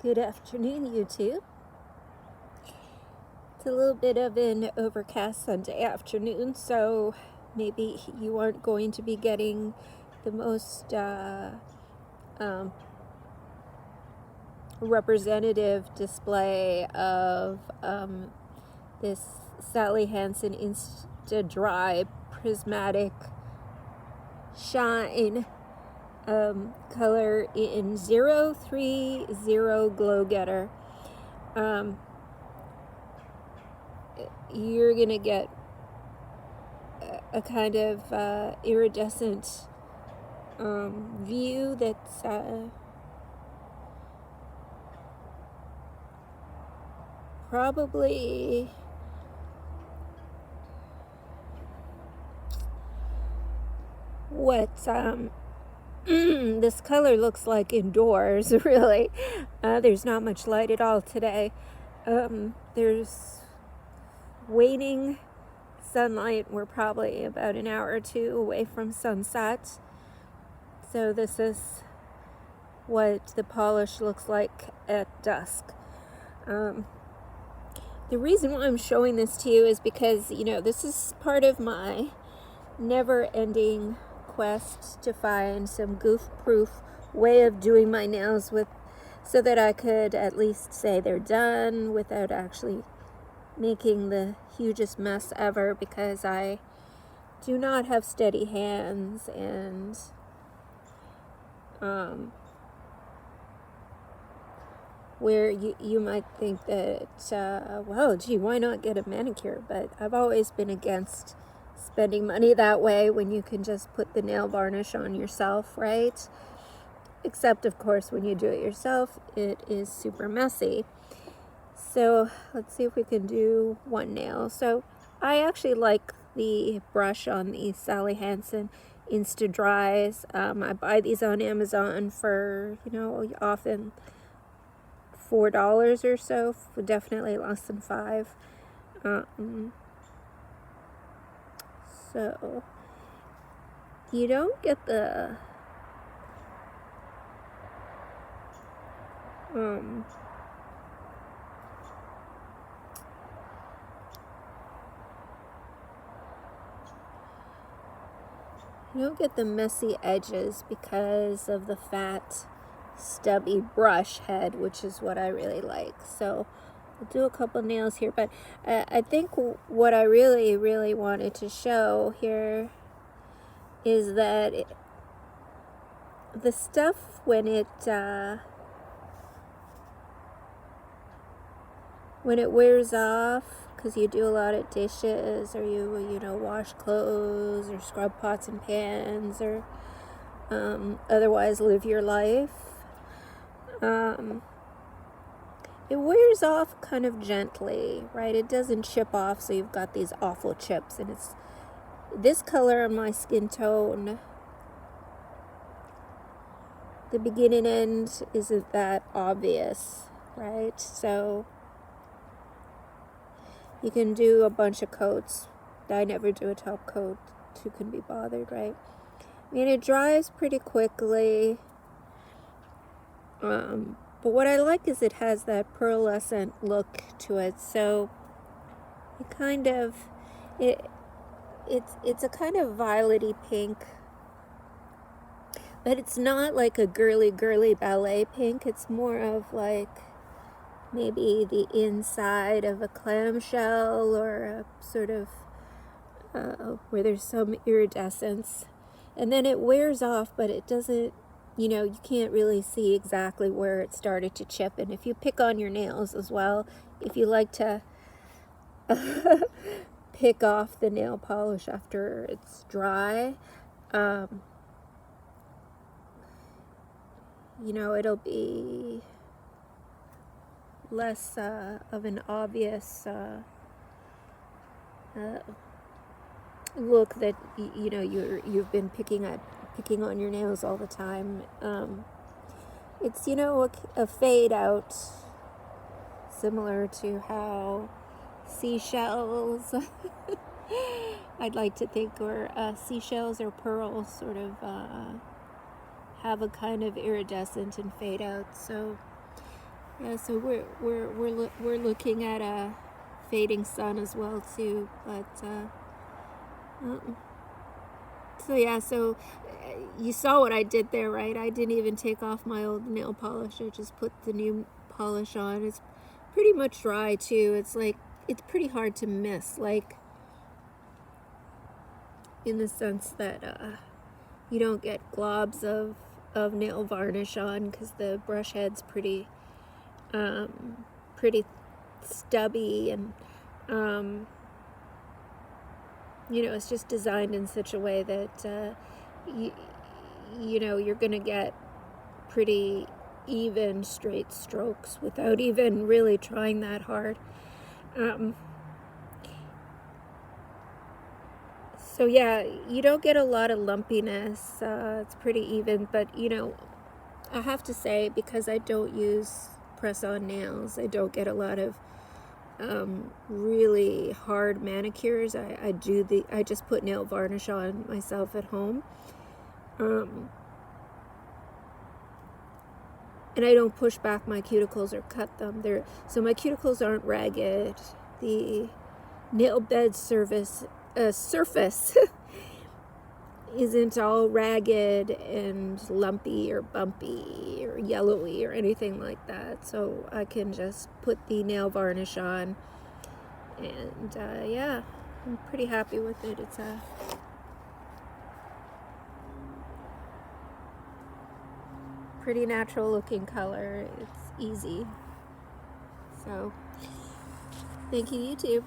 Good afternoon, YouTube. It's a little bit of an overcast Sunday afternoon, so maybe you aren't going to be getting the most representative display of this Sally Hansen Insta-Dri Prismatic Shine color in 030 Glowgetter. You're gonna get a kind of iridescent view that's probably what this color looks like indoors, really. There's not much light at all today. There's waning sunlight. We're probably about an hour or two away from sunset. So this is what the polish looks like at dusk. The reason why I'm showing this to you is because, this is part of my never-ending quest to find some goof-proof way of doing my nails so that I could at least say they're done without actually making the hugest mess ever, because I do not have steady hands, and where you might think that well, gee, why not get a manicure? But I've always been against spending money that way when you can just put the nail varnish on yourself, right? Except, of course, when you do it yourself, it is super messy. So let's see if we can do one nail. So I actually like the brush on the Sally Hansen Insta-Dris. I buy these on Amazon for, often $4 or so, definitely less than $5. So you don't get the messy edges because of the fat, stubby brush head, which is what I really like. So I'll do a couple nails here, but I think what I really, really wanted to show here is that the stuff, when it wears off, because you do a lot of dishes, or you wash clothes, or scrub pots and pans, or otherwise live your life, it wears off kind of gently, right? It doesn't chip off, so you've got these awful chips. And it's this color on my skin tone, the beginning and end isn't that obvious, right? So you can do a bunch of coats. I never do a top coat. Who can be bothered, right? I mean, it dries pretty quickly. But what I like is it has that pearlescent look to it. So it kind of, it's a kind of violety pink, but it's not like a girly ballet pink. It's more of like maybe the inside of a clamshell, or a sort of where there's some iridescence, and then it wears off, but it doesn't, you can't really see exactly where it started to chip. And if you pick on your nails as well, if you like to pick off the nail polish after it's dry, it'll be less of an obvious look that you've been picking on your nails all the time. It's a fade out, similar to how seashells I'd like to think, or seashells or pearls sort of have a kind of iridescent and fade out. So Yeah, so we're looking at a fading sun as well too, but um, so yeah, so you saw what I did there, right? I didn't even take off my old nail polish. I just put the new polish on. It's pretty much dry too. It's like, it's pretty hard to miss, like in the sense that you don't get globs of nail varnish on because the brush head's pretty stubby, and you know, it's just designed in such a way that you know, you're gonna get pretty even straight strokes without even really trying that hard. So yeah, you don't get a lot of lumpiness. It's pretty even, but you know, I have to say, because I don't use press-on nails, I don't get a lot of really hard manicures. I just put nail varnish on myself at home. And I don't push back my cuticles or cut them. So my cuticles aren't ragged. The nail bed surface isn't all ragged and lumpy or bumpy or yellowy or anything like that. So I can just put the nail varnish on, and yeah, I'm pretty happy with it. It's a pretty natural looking color. It's easy. So thank you, YouTube.